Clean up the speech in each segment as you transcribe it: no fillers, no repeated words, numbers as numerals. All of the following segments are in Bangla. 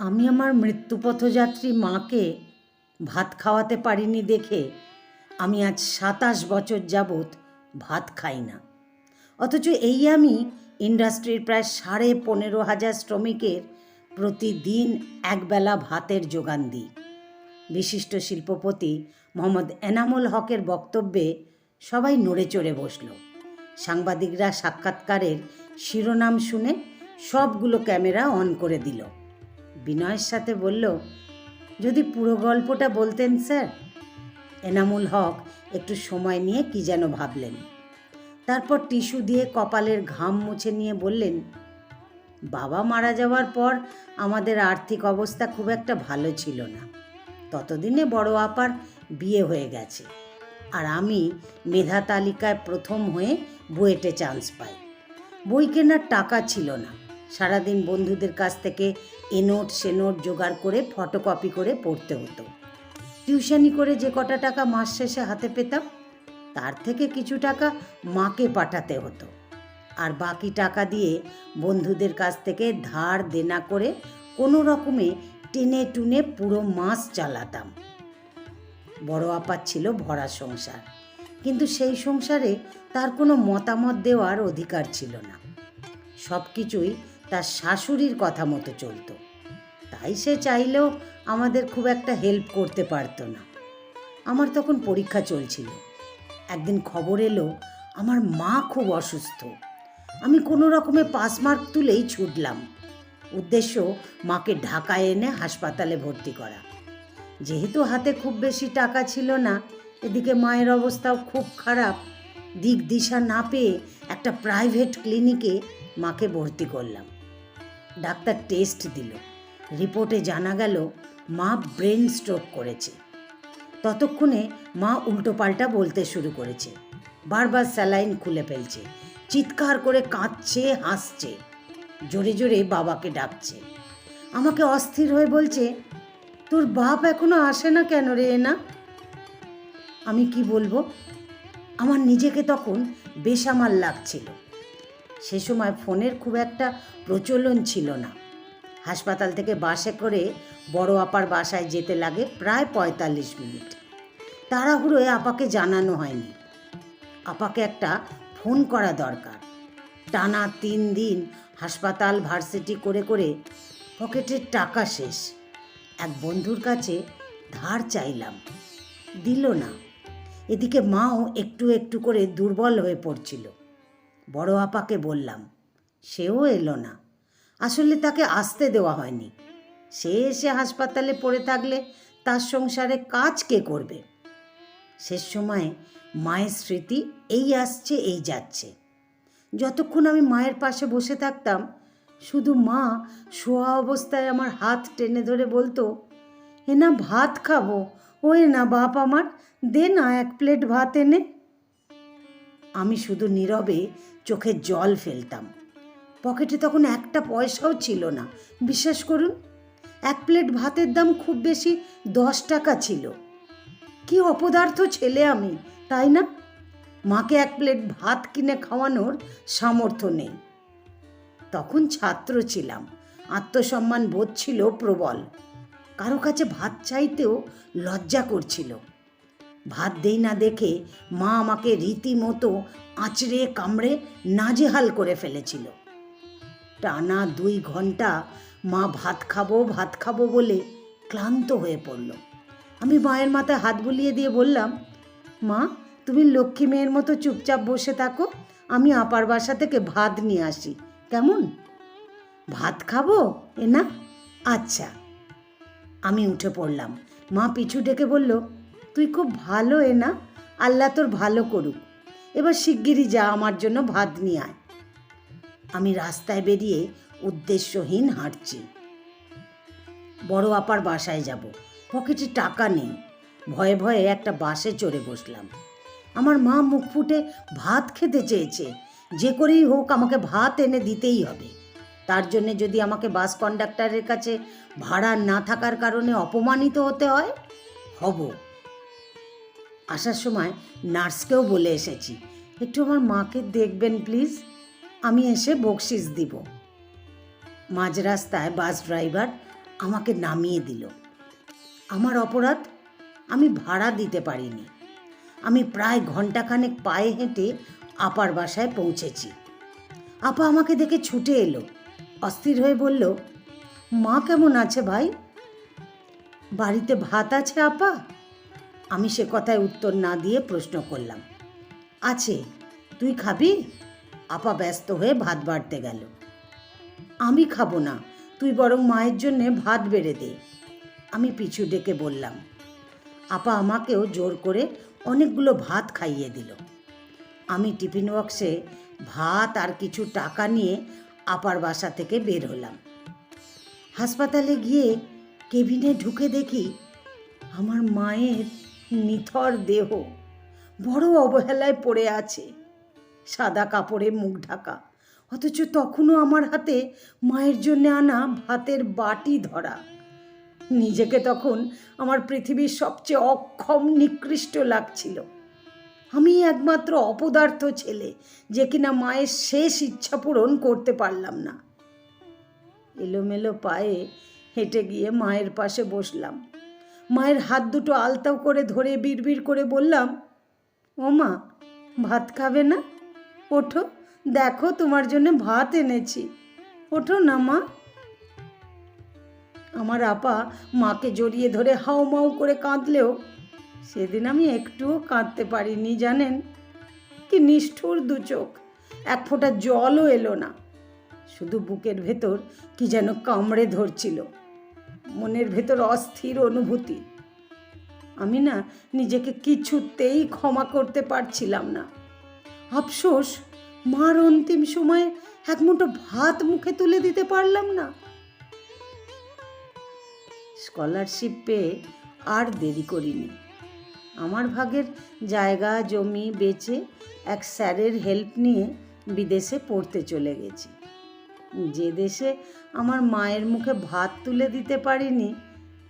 আমি আমার মৃত্যুপথযাত্রী মাকে ভাত খাওয়াতে পারিনি দেখে আমি আজ ২৭ বছর যাবৎ ভাত খাই না। অথচ এই আমি ইন্ডাস্ট্রির প্রায় ১৫,৫০০ শ্রমিকের প্রতিদিন একবেলা ভাতের যোগান দিই। বিশিষ্ট শিল্পপতি মোহাম্মদ এনামুল হকের বক্তব্যে সবাই নড়ে চড়ে বসল। সাংবাদিকরা সাক্ষাৎকারের শিরোনাম শুনে সবগুলো ক্যামেরা অন করে দিল। বিনয়ের সাথে বলল, যদি পুরো গল্পটা বলতেন স্যার। এনামুল হক একটু সময় নিয়ে কি যেন ভাবলেন, তারপর টিস্যু দিয়ে কপালের ঘাম মুছে নিয়ে বললেন, বাবা মারা যাওয়ার পর আমাদের আর্থিক অবস্থা খুব একটা ভালো ছিল না। ততদিনে বড় আপার বিয়ে হয়ে গেছে, আর আমি মেধা তালিকায় প্রথম হয়ে বুয়েটে চান্স পাই। বই কেনার টাকা ছিল না। সারাদিন বন্ধুদের কাছ থেকে এ নোট সে নোট জোগাড় করে ফটোকপি করে পড়তে হতো। টিউশনি করে যে কটা টাকা মাস শেষে হাতে পেতাম, তার থেকে কিছু টাকা মাকে পাঠাতে হতো, আর বাকি টাকা দিয়ে বন্ধুদের কাছ থেকে ধার দেনা করে কোনো রকমে টেনে টুনে পুরো মাস চালাতাম। বড় আপার ছিল ভরা সংসার, কিন্তু সেই সংসারে তার কোনো মতামত দেওয়ার অধিকার ছিল না। সব কিছুই তার শাশুড়ির কথা মতো চলত, তাই সে চাইলেও আমাদের খুব একটা হেল্প করতে পারত না। আমার তখন পরীক্ষা চলছিল। একদিন খবর এলো আমার মা খুব অসুস্থ। আমি কোনো রকমে পাস মার্ক তুলেই ছুটলাম। উদ্দেশ্য মাকে ঢাকায় এনে হাসপাতালে ভর্তি করা। যেহেতু হাতে খুব বেশি টাকা ছিল না, এদিকে মায়ের অবস্থাও খুব খারাপ, দিক দিশা না পেয়ে একটা প্রাইভেট ক্লিনিকে মাকে ভর্তি করলাম। ডাক্তার টেস্ট দিল। রিপোর্টে জানা গেল মা ব্রেন স্ট্রোক করেছে। ততক্ষণে মা উল্টোপাল্টা বলতে শুরু করেছে, বারবার স্যালাইন খুলে ফেলছে, চিৎকার করে কাঁদছে, হাসছে, জোরে জোরে বাবাকে ডাকছে। আমাকে অস্থির হয়ে বলছে, তোর বাপ এখনো আসে না কেন রে না? আমি কি বলবো? আমার নিজেকে তখন বেসামাল লাগছিল। সে সময় ফোনের খুব একটা প্রচলন ছিল না। হাসপাতাল থেকে বাসে করে বড় আপার বাসায় যেতে লাগে প্রায় ৪৫ মিনিট। তাড়াহুড়োয় আপাকে জানানো হয়নি। আপাকে একটা ফোন করা দরকার। টানা ৩ দিন হাসপাতাল ভার্সিটি করে করে পকেটের টাকা শেষ। এক বন্ধুর কাছে ধার চাইলাম, দিল না। এদিকে মাও একটু একটু করে দুর্বল হয়ে পড়ছিল। বড় আপাকে বললাম, সেও এলো না। আসলে তাকে আসতে দেওয়া হয়নি। সে এসে হাসপাতালে পড়ে থাকলে তার সংসারে কাজ কে করবে? শেষ সময়ে মায়ের স্মৃতি এই আসছে এই যাচ্ছে। যতক্ষণ আমি মায়ের পাশে বসে থাকতাম, শুধু মা শোয়া অবস্থায় আমার হাত টেনে ধরে বলতো, এ না ভাত খাবো, ওই না বাপ আমার, দে না ১ প্লেট ভাত এনে। আমি শুধু নীরবে চোখের জল ফেলতাম। পকেটে তখন একটা পয়সাও ছিল না। বিশ্বাস করুন, ১ প্লেট ভাতের দাম খুব বেশি ১০ টাকা ছিল। কি অপদার্থ ছেলে আমি, তাই না? মাকে ১ প্লেট ভাত কিনে খাওয়ানোর সামর্থ্য নেই। তখন ছাত্র ছিলাম, আত্মসম্মান বোধ ছিল প্রবল। কারো কাছে ভাত চাইতেও লজ্জা করছিল। ভাত দেই না দেখে মা আমাকে রীতিমতো আঁচড়ে কামড়ে নাজেহাল করে ফেলেছিল। টানা ২ ঘন্টা মা ভাত খাবো বলে ক্লান্ত হয়ে পড়ল। আমি মায়ের মাথায় হাত বুলিয়ে দিয়ে বললাম, মা তুমি লক্ষ্মী মেয়ের মতো চুপচাপ বসে থাকো, আমি আপার বাসা থেকে ভাত নিয়ে আসি, কেমন? ভাত খাবো এ না? আচ্ছা। আমি উঠে পড়লাম। মা পিছু ডেকে বলল, তুই খুব ভালো এ না, আল্লাহ তোর ভালো করুক, এবার শিগগিরই যা আমার জন্য ভাত নিয়ে আয়। আমি রাস্তায় বেরিয়ে উদ্দেশ্যহীন হাঁটছি। বড় আপার বাসায় যাব, পকেটে টাকা নেই। ভয়ে ভয়ে একটা বাসে চড়ে বসলাম। আমার মা মুখ ফুটে ভাত খেতে চেয়েছে, যে করেই হোক আমাকে ভাত এনে দিতেই হবে। তার জন্যে যদি আমাকে বাস কন্ডাক্টরের কাছে ভাড়া না থাকার কারণে অপমানিত হতে হয়, হব। আসার সময় নার্সকেও বলে এসেছি, একটু আমার মাকে দেখবেন প্লিজ, আমি এসে বকশিস দিব। মাঝ রাস্তায় বাস ড্রাইভার আমাকে নামিয়ে দিল। আমার অপরাধ, আমি ভাড়া দিতে পারিনি। আমি প্রায় ঘন্টাখানেক পায়ে হেঁটে আপার বাসায় পৌঁছেছি। আপা আমাকে দেখে ছুটে এলো, অস্থির হয়ে বলল, মা কেমন আছে ভাই? বাড়িতে ভাত আছে আপা? আমি সে কথায় উত্তর না দিয়ে প্রশ্ন করলাম, আছে, তুই খাবি? আপা ব্যস্ত হয়ে ভাত বাড়তে গেল। আমি খাবো না, তুই বরং মায়ের জন্যে ভাত বেড়ে দে, আমি পিছু ডেকে বললাম। আপা আমাকেও জোর করে অনেকগুলো ভাত খাইয়ে দিল। আমি টিফিন বক্সে ভাত আর কিছু টাকা নিয়ে আপার বাসা থেকে বের হলাম। হাসপাতালে গিয়ে কেবিনে ঢুকে দেখি আমার মায়ের নিথর দেহ বড় অবহেলায় পড়ে আছে, সাদা কাপড়ে মুখ ঢাকা, অথচ তখনও আমার হাতে মায়ের জন্য আনা ভাতের বাটি ধরা। নিজেকে তখন আমার পৃথিবীর সবচেয়ে অক্ষম নিকৃষ্ট লাগছিল। আমি একমাত্র অপদার্থ ছেলে যে কিনা মায়ের শেষ ইচ্ছা পূরণ করতে পারলাম না। এলোমেলো পায়ে হেঁটে গিয়ে মায়ের পাশে বসলাম। মায়ের হাত দুটো আলতাও করে ধরে বিড়বিড় করে বললাম, ও মা, ভাত খাবে না? ওঠো, দেখো তোমার জন্য ভাত এনেছি, ওঠো না মা। আমার আপা মাকে জড়িয়ে ধরে হাউমাউ করে কাঁদলেও সেদিন আমি একটুও কাঁদতে পারিনি জানেন। কি নিষ্ঠুর দু চোখ, এক ফোঁটা জলও এলো না। শুধু বুকের ভেতর কি যেন কামড়ে ধরছিল, মনের ভেতর অস্থির অনুভূতি। আমি না নিজেকে কিছুতেই ক্ষমা করতে পারছিলাম না। আফসোস, মার অন্তিম সময়ে এক মুঠো ভাত মুখে তুলে দিতে পারলাম না। স্কলারশিপ পেয়ে আর দেরি করিনি। আমার ভাগের জায়গা জমি বেচে এক স্যারের হেল্প নিয়ে বিদেশে পড়তে চলে গেছি। যে দেশে আমার মায়ের মুখে ভাত তুলে দিতে পারিনি,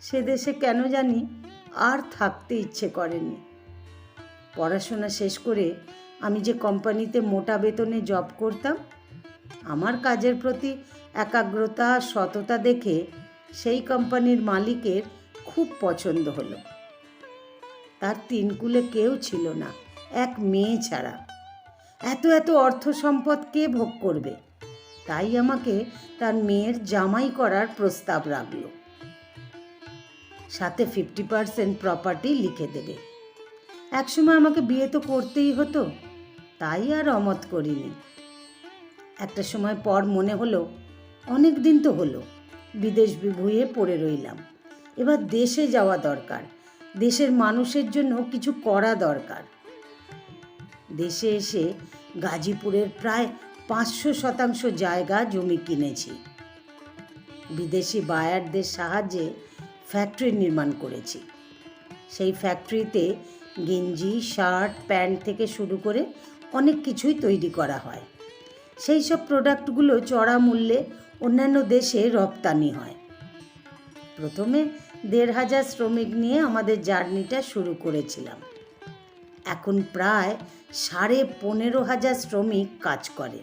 সে দেশে কেন জানি আর থাকতে ইচ্ছে করেনি। পড়াশোনা শেষ করে আমি যে কোম্পানিতে মোটা বেতনে জব করতাম, আমার কাজের প্রতি একাগ্রতা সততা দেখে সেই কোম্পানির মালিকের খুব পছন্দ হলো। তার তিন কুলে কেউ ছিল না, এক মেয়ে ছাড়া। এত এত অর্থ সম্পদ কে ভোগ করবে? তাই আমাকে তার মেয়ের জামাই করার প্রস্তাব রাখলো। সাথে 50% প্রপার্টি লিখে দেবে। একসময় আমাকে বিয়ে তো করতেই হতো, তাই আর অমত করিনি। একটা সময় পর মনে হলো, অনেক দিন তো হলো বিদেশ বিভুঁইয়ে পড়ে রইলাম, এবার দেশে যাওয়া দরকার, দেশের মানুষের জন্য কিছু করা দরকার। দেশে এসে গাজীপুরের প্রায় 500% জায়গা জমি কিনেছি। বিদেশি বায়ারদের সাহায্যে ফ্যাক্টরি নির্মাণ করেছি। সেই ফ্যাক্টরিতে গেঞ্জি, শার্ট, প্যান্ট থেকে শুরু করে অনেক কিছুই তৈরি করা হয়। সেই সব প্রোডাক্টগুলো চড়া মূল্যে অন্যান্য দেশে রপ্তানি হয়। প্রথমে 1500 শ্রমিক নিয়ে আমাদের জার্নিটা শুরু করেছিলাম। এখন প্রায় 15,500 শ্রমিক কাজ করে।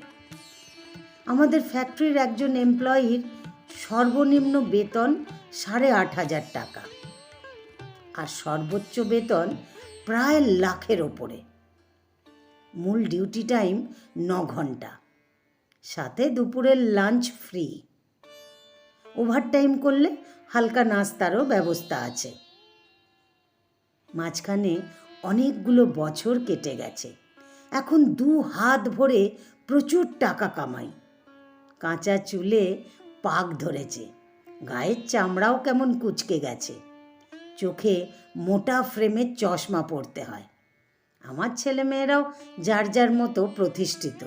আমাদের ফ্যাক্টরির একজন এমপ্লয়ির সর্বনিম্ন বেতন 8,500 টাকা, আর সর্বোচ্চ বেতন প্রায় লাখের ওপরে। মূল ডিউটি টাইম 9 ঘন্টা, সাথে দুপুরের লাঞ্চ ফ্রি। ওভারটাইম করলে হালকা নাস্তারও ব্যবস্থা আছে। মাঝখানে অনেকগুলো বছর কেটে গেছে। এখন 2 হাত ভরে প্রচুর টাকা কামাই। কাঁচা চুলে পাক ধরেছে, গায়ের চামড়াও কেমন কুঁচকে গেছে, চোখে মোটা ফ্রেমের চশমা পরতে হয়। আমার ছেলেমেয়েরাও যার যার মতো প্রতিষ্ঠিত।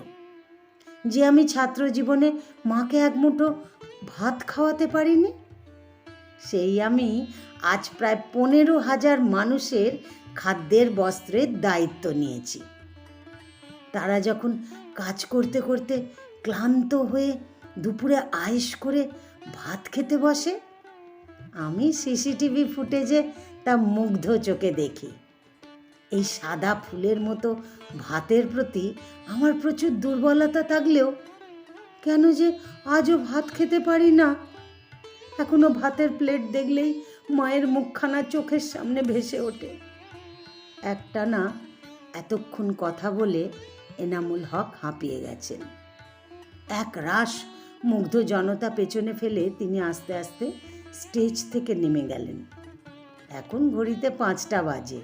যে আমি ছাত্র জীবনে মাকে এক মুঠো ভাত খাওয়াতে পারিনি, সেই আমি আজ প্রায় 15,000 মানুষের খাদ্যের বস্ত্রের দায়িত্ব নিয়েছি। তারা যখন কাজ করতে করতে ক্লান্ত হয়ে দুপুরে আয়েশ করে ভাত খেতে বসে, আমি সিসিটিভি ফুটেজে তা মুগ্ধ চোখে দেখি। এই সাদা ফুলের মতো ভাতের প্রতি আমার প্রচুর দুর্বলতা থাকলেও কেন যে আজও ভাত খেতে পারি না, এখনো ভাতের প্লেট দেখলেই মায়ের মুখখানা চোখের সামনে ভেসে ওঠে। একটানা এতক্ষণ কথা বলে এনামুল হক হাঁপিয়ে গেছেন। এক রাশ মুগ্ধ জনতা পেছনে ফেলে তিনি আস্তে আস্তে স্টেজ থেকে নেমে গেলেন। এখন ঘড়িতে 5টা বাজে।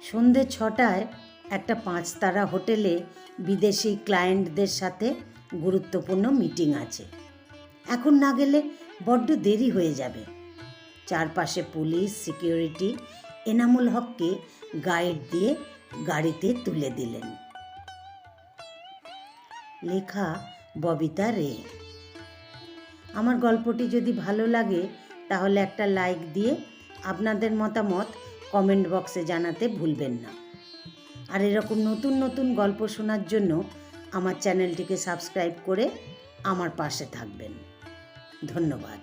সন্ধে 6টায় একটা 5 তারা হোটেলে বিদেশি ক্লায়েন্টদের সাথে গুরুত্বপূর্ণ মিটিং আছে। এখন না গেলে বড্ড দেরি হয়ে যাবে। চারপাশে পুলিশ সিকিউরিটি এনামুল হককে গাইড দিয়ে গাড়িতে তুলে দিলেন। লেখা ববিতা রে। আমার গল্পটি যদি ভালো লাগে তাহলে একটা লাইক দিয়ে আপনাদের মতামত কমেন্ট বক্সে জানাতে ভুলবেন না। আর এরকম নতুন নতুন গল্প শোনার জন্য আমার চ্যানেলটিকে সাবস্ক্রাইব করে আমার পাশে থাকবেন। ধন্যবাদ।